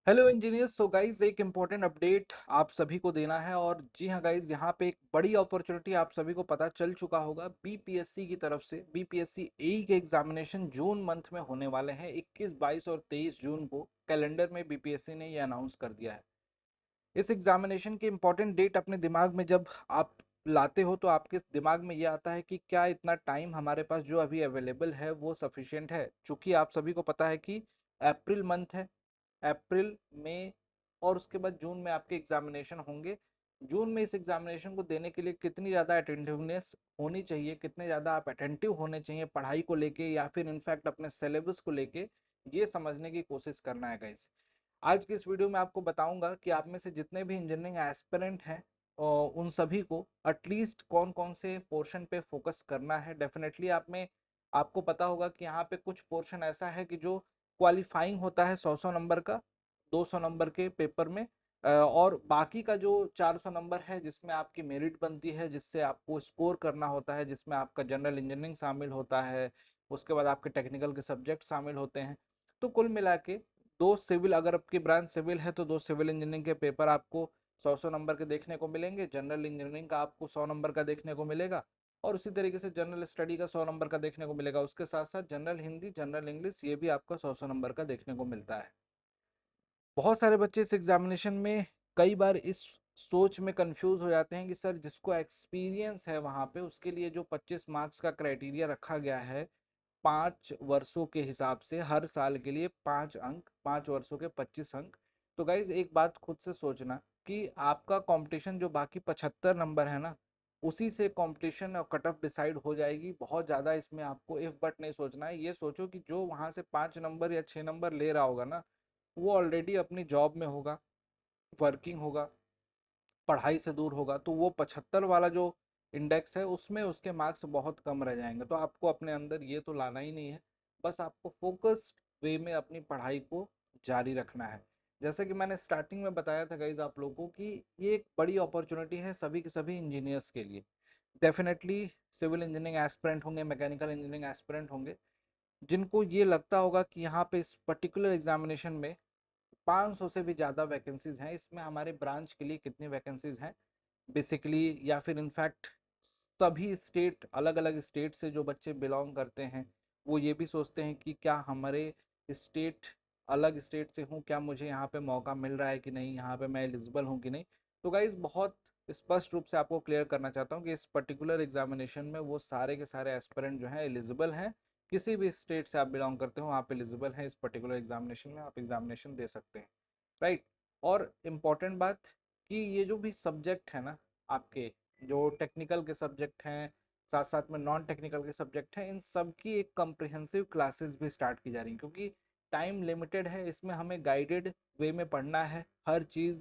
Hello engineers. So guys एक important update आप सभी को देना है। और जी हाँ गाइज, यहाँ पे एक बड़ी अपॉर्चुनिटी आप सभी को पता चल चुका होगा। बीपीएससी की तरफ से बीपीएससी एई के एग्जामिनेशन जून मंथ में होने वाले हैं। 21, 22 और 23 जून को कैलेंडर में बीपीएससी ने ये अनाउंस कर दिया है। इस एग्जामिनेशन की इम्पोर्टेंट डेट अपने दिमाग में जब आप लाते हो तो आपके दिमाग में ये आता है कि क्या इतना टाइम हमारे पास जो अभी अवेलेबल है वो सफिशिएंट है। चूंकि आप सभी को पता है कि अप्रैल मंथ है। अप्रैल, मई और उसके बाद जून में आपके एग्जामिनेशन होंगे। जून में इस एग्जामिनेशन को देने के लिए कितनी ज़्यादा अटेंटिवनेस होनी चाहिए, कितने ज़्यादा आप अटेंटिव होने चाहिए पढ़ाई को लेके या फिर इनफैक्ट अपने सिलेबस को लेके, ये समझने की कोशिश करना है गाइस। आज की इस वीडियो में आपको बताऊंगा कि आप में से जितने भी इंजीनियरिंग एस्पिरेंट हैं उन सभी को एटलीस्ट कौन कौन से पोर्शन पे फोकस करना है। डेफिनेटली आपको पता होगा कि यहाँ पे कुछ पोर्शन ऐसा है कि जो क्वालिफाइंग होता है 100 नंबर का, 200 नंबर के पेपर में। और बाकी का जो 400 नंबर है जिसमें आपकी मेरिट बनती है, जिससे आपको स्कोर करना होता है, जिसमें आपका जनरल इंजीनियरिंग शामिल होता है, उसके बाद आपके टेक्निकल के सब्जेक्ट शामिल होते हैं। तो कुल मिला के दो सिविल, अगर आपकी ब्रांच सिविल है तो दो सिविल इंजीनियरिंग के पेपर आपको 100 नंबर के देखने को मिलेंगे। जनरल इंजीनियरिंग का आपको 100 नंबर का देखने को मिलेगा और उसी तरीके से जनरल स्टडी का 100 नंबर का देखने को मिलेगा। उसके साथ साथ जनरल हिंदी, जनरल इंग्लिश, ये भी आपका 100 नंबर का देखने को मिलता है। बहुत सारे बच्चे इस एग्जामिनेशन में कई बार इस सोच में कंफ्यूज हो जाते हैं कि सर जिसको एक्सपीरियंस है वहाँ पे उसके लिए जो 25 मार्क्स का क्राइटेरिया रखा गया है, 5 वर्षों के हिसाब से हर साल के लिए 5 अंक, 5 वर्षों के 25 अंक। तो गाइज एक बात खुद से सोचना कि आपका कंपटीशन जो बाकी 75 नंबर है ना, उसी से कंपटीशन और कट ऑफ डिसाइड हो जाएगी। बहुत ज़्यादा इसमें आपको इफ बट नहीं सोचना है। ये सोचो कि जो वहाँ से 5 नंबर या 6 नंबर ले रहा होगा ना, वो ऑलरेडी अपनी जॉब में होगा, वर्किंग होगा, पढ़ाई से दूर होगा, तो वो 75 वाला जो इंडेक्स है उसमें उसके मार्क्स बहुत कम रह जाएंगे। तो आपको अपने अंदर ये तो लाना ही नहीं है। बस आपको फोकस्ड वे में अपनी पढ़ाई को जारी रखना है। जैसे कि मैंने स्टार्टिंग में बताया था गाइज आप लोगों को कि ये एक बड़ी अपॉर्चुनिटी है सभी के सभी इंजीनियर्स के लिए। डेफिनेटली सिविल इंजीनियरिंग एस्पिरेंट होंगे, मैकेनिकल इंजीनियरिंग एस्पिरेंट होंगे, जिनको ये लगता होगा कि यहाँ पे इस पर्टिकुलर एग्जामिनेशन में 500 से भी ज़्यादा वैकेंसीज हैं। इसमें हमारे ब्रांच के लिए कितनी वैकेंसीज हैं बेसिकली, या फिर इनफैक्ट सभी स्टेट, अलग अलग स्टेट से जो बच्चे बिलोंग करते हैं वो ये भी सोचते हैं कि क्या हमारे स्टेट अलग स्टेट से हूँ, क्या मुझे यहाँ पे मौका मिल रहा है कि नहीं, यहाँ पे मैं एलिजिबल हूँ कि नहीं। तो गाइज बहुत स्पष्ट रूप से आपको क्लियर करना चाहता हूँ कि इस पर्टिकुलर एग्जामिनेशन में वो सारे के सारे एस्पिरेंट जो हैं एलिजिबल हैं। किसी भी स्टेट से आप बिलोंग करते हो आप एलिजिबल हैं, इस पर्टिकुलर एग्जामिनेशन में आप एग्जामिनेशन दे सकते हैं। राइट। और इम्पॉर्टेंट बात कि ये जो भी सब्जेक्ट है ना, आपके जो टेक्निकल के सब्जेक्ट हैं, साथ साथ में नॉन टेक्निकल के सब्जेक्ट हैं, इन सब की एक कम्प्रिहेंसिव क्लासेस भी स्टार्ट की जा रही हैं। क्योंकि टाइम लिमिटेड है, इसमें हमें गाइडेड वे में पढ़ना है। हर चीज़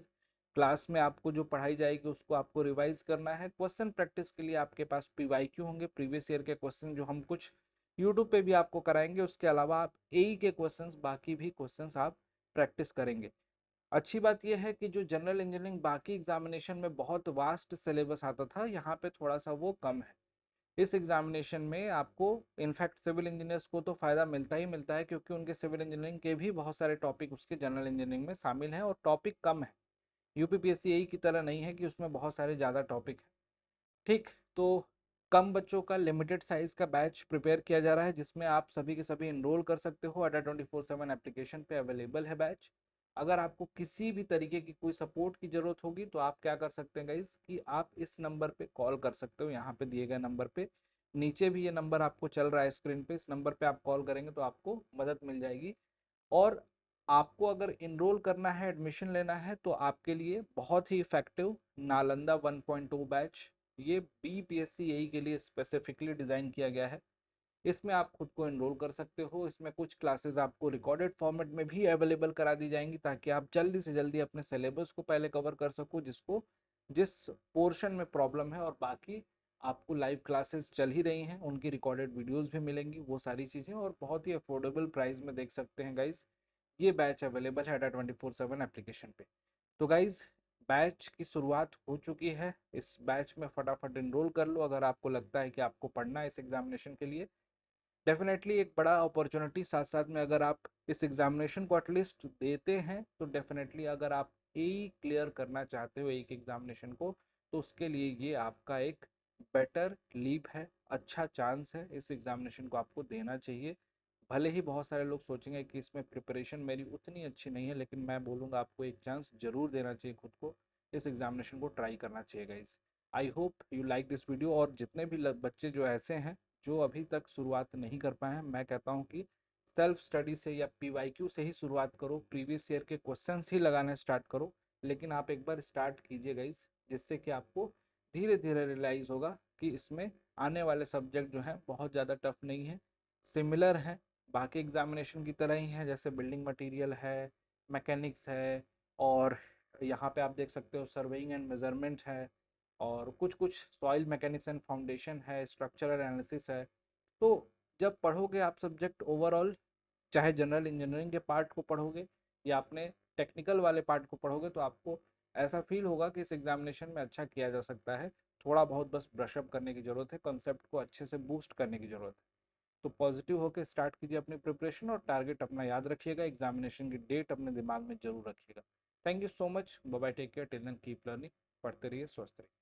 क्लास में आपको जो पढ़ाई जाएगी उसको आपको रिवाइज करना है। क्वेश्चन प्रैक्टिस के लिए आपके पास पीवाईक्यू होंगे, प्रीवियस ईयर के क्वेश्चन जो हम कुछ यूट्यूब पे भी आपको कराएंगे। उसके अलावा आप एई के क्वेश्चंस, बाकी भी क्वेश्चंस आप प्रैक्टिस करेंगे। अच्छी बात यह है कि जो जनरल इंजीनियरिंग बाकी एग्जामिनेशन में बहुत वास्ट सिलेबस आता था, यहाँ पे थोड़ा सा वो कम है। इस एग्जामिनेशन में आपको इनफैक्ट सिविल इंजीनियर्स को तो फायदा मिलता ही मिलता है, क्योंकि उनके सिविल इंजीनियरिंग के भी बहुत सारे टॉपिक उसके जनरल इंजीनियरिंग में शामिल हैं और टॉपिक कम है। यूपीपीएससी यही की तरह नहीं है कि उसमें बहुत सारे ज़्यादा टॉपिक है। ठीक। तो कम बच्चों का लिमिटेड साइज का बैच प्रिपेयर किया जा रहा है, जिसमें आप सभी के सभी इनरोल कर सकते हो। अड्डा 24/7 एप्लीकेशन पे अवेलेबल है बैच। अगर आपको किसी भी तरीके की कोई सपोर्ट की जरूरत होगी तो आप क्या कर सकते हैं गाइज कि आप इस नंबर पे कॉल कर सकते हो, यहाँ पे दिए गए नंबर पे। नीचे भी ये नंबर आपको चल रहा है स्क्रीन पे, इस नंबर पे आप कॉल करेंगे तो आपको मदद मिल जाएगी। और आपको अगर इनरोल करना है, एडमिशन लेना है, तो आपके लिए बहुत ही इफेक्टिव नालंदा 1.2 बैच, ये बीपीएससी एई के लिए स्पेसिफिकली डिज़ाइन किया गया है। इसमें आप खुद को इनरोल कर सकते हो। इसमें कुछ क्लासेस आपको रिकॉर्डेड फॉर्मेट में भी अवेलेबल करा दी जाएंगी, ताकि आप जल्दी से जल्दी अपने सिलेबस को पहले कवर कर सको, जिस पोर्शन में प्रॉब्लम है। और बाकी आपको लाइव क्लासेस चल ही रही हैं, उनकी रिकॉर्डेड वीडियोस भी मिलेंगी, वो सारी चीज़ें, और बहुत ही अफोर्डेबल प्राइस में देख सकते हैं गाइज। ये बैच अवेलेबल है अड्डा 24/7 एप्लीकेशन पे। तो गाइज बैच की शुरुआत हो चुकी है। इस बैच में फटाफट इनरोल कर लो अगर आपको लगता है कि आपको पढ़ना है इस एग्जामिनेशन के लिए। डेफिनेटली एक बड़ा अपॉर्चुनिटी, साथ साथ में अगर आप इस एग्जामिनेशन को एटलीस्ट देते हैं तो डेफिनेटली अगर आप ए क्लियर करना चाहते हो एक एग्जामिनेशन को, तो उसके लिए ये आपका एक बेटर लीप है, अच्छा चांस है, इस एग्जामिनेशन को आपको देना चाहिए। भले ही बहुत सारे लोग सोचेंगे कि इसमें प्रिपरेशन मेरी उतनी अच्छी नहीं है, लेकिन मैं बोलूँगा आपको एक चांस जरूर देना चाहिए खुद को, इस एग्जामिनेशन को ट्राई करना चाहिए guys. I hope you like this video. और जितने भी बच्चे जो ऐसे हैं जो अभी तक शुरुआत नहीं कर पाए हैं, मैं कहता हूँ कि सेल्फ स्टडी से या पीवाईक्यू से ही शुरुआत करो, प्रीवियस ईयर के क्वेश्चंस ही लगाने स्टार्ट करो। लेकिन आप एक बार स्टार्ट कीजिए गाइस, जिससे कि आपको धीरे धीरे रियलाइज होगा कि इसमें आने वाले सब्जेक्ट जो हैं बहुत ज़्यादा टफ नहीं है, सिमिलर हैं, बाकी एग्जामिनेशन की तरह ही है, जैसे बिल्डिंग मटेरियल है, मैकेनिक्स है, और यहाँ पे आप देख सकते हो सर्वेइंग एंड मेजरमेंट है, और कुछ कुछ सॉइल मैकेनिक्स एंड फाउंडेशन है, स्ट्रक्चरल एनालिसिस है। तो जब पढ़ोगे आप सब्जेक्ट ओवरऑल, चाहे जनरल इंजीनियरिंग के पार्ट को पढ़ोगे या अपने टेक्निकल वाले पार्ट को पढ़ोगे, तो आपको ऐसा फील होगा कि इस एग्जामिनेशन में अच्छा किया जा सकता है। थोड़ा बहुत बस ब्रशअप करने की ज़रूरत है, कंसेप्ट को अच्छे से बूस्ट करने की ज़रूरत है। तो पॉजिटिव होकर स्टार्ट कीजिए अपनी प्रिपरेशन, और टारगेट अपना याद रखिएगा, एग्जामिनेशन की डेट अपने दिमाग में जरूर रखिएगा। Thank you so much, bye bye, take care, till then keep learning, पढ़ते रहिए, स्वस्थ रहिए।